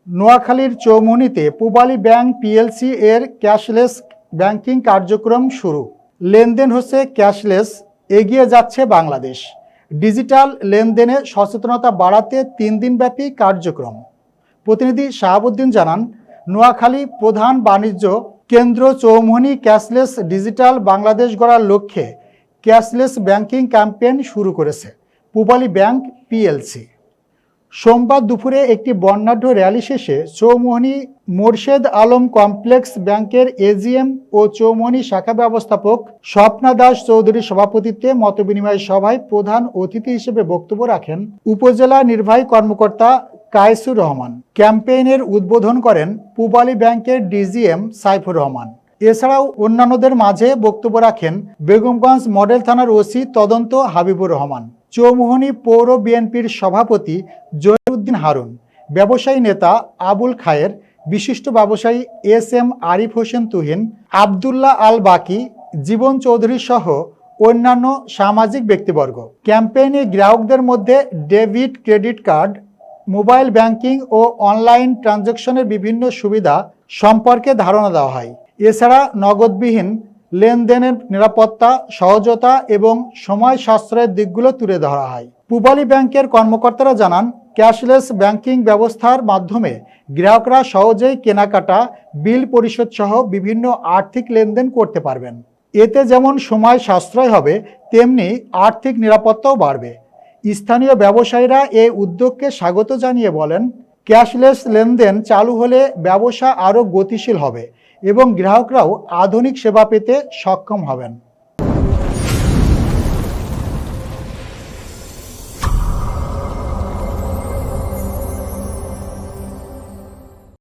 নোয়াখালীর চৌমুহনীতে Pubali bank PLC এর cashless banking কার্যক্রম শুরু। লেনদেন হচ্ছে ক্যাশলেস, এগিয়ে যাচ্ছে বাংলাদেশ। ডিজিটাল লেনদেনে সচেতনতা বাড়াতে 3 দিনব্যাপী কার্যক্রম। প্রতিনিধি শাহাবুদ্দিন জানান, নোয়াখালী প্রধান বাণিজ্য কেন্দ্র চৌমুহনী ক্যাশলেস ডিজিটাল বাংলাদেশ গড়ার লক্ষ্যে ক্যাশলেস ব্যাংকিং ক্যাম্পেইন শুরু করেছে পূবালী ব্যাংক পিএলসি। সোমবার দুপুরে একটি বর্ণাঢ্য র্যালি শেষে চৌমুহনী মোরশেদ আলম কমপ্লেক্স ব্যাংকের এজিএম ও চৌমুহনী শাখা ব্যবস্থাপক স্বপ্না দাস চৌধুরীর সভাপতিত্বে মতবিনিময় সভায় প্রধান অতিথি হিসেবে বক্তব্য রাখেন উপজেলা নির্বাহী কর্মকর্তা কায়েসুর রহমান। ক্যাম্পেইনের উদ্বোধন করেন পূবালী ব্যাংকের ডিজিএম সাইফুর রহমান। এছাড়াও অন্যান্যদের মাঝে বক্তব্য রাখেন বেগমগঞ্জ মডেল থানার ওসি তদন্ত হাবিবুর রহমান, চৌমুহনী পৌর বিএনপির সভাপতি জহিরুদ্দিন হারুন, ব্যবসায়ী নেতা আবুল খায়ের, বিশিষ্ট ব্যবসায়ী এস.এম. আরিফ হোসেন তুহিন, আবদুল্লাহ আল বাকি, জীবন চৌধুরী সহ অন্যান্য সামাজিক ব্যক্তিবর্গ। ক্যাম্পেইনে গ্রাহকদের মধ্যে debit credit card, mobile banking ও অনলাইন ট্রানজ্যাকশনের বিভিন্ন সুবিধা সম্পর্কে ধারণা দেওয়া হয়। এছাড়া নগদবিহীন লেনদেনের নিরাপত্তা, সহজতা এবং সময় সাশ্রয়ের দিকগুলো তুলে ধরা হয়। পূবালী ব্যাংকের কর্মকর্তারা জানান, ক্যাশলেস ব্যাংকিং ব্যবস্থার মাধ্যমে গ্রাহকরা সহজেই কেনাকাটা, বিল পরিশোধ সহ বিভিন্ন আর্থিক লেনদেন করতে পারবেন। এতে যেমন সময় সাশ্রয় হবে, তেমনি আর্থিক নিরাপত্তাও বাড়বে। স্থানীয় ব্যবসায়ীরা এই উদ্যোগকে স্বাগত জানিয়ে বলেন, ক্যাশলেস লেনদেন চালু হলে ব্যবসা আরও গতিশীল হবে এবং গ্রাহকরাও আধুনিক সেবা পেতে সক্ষম হবেন।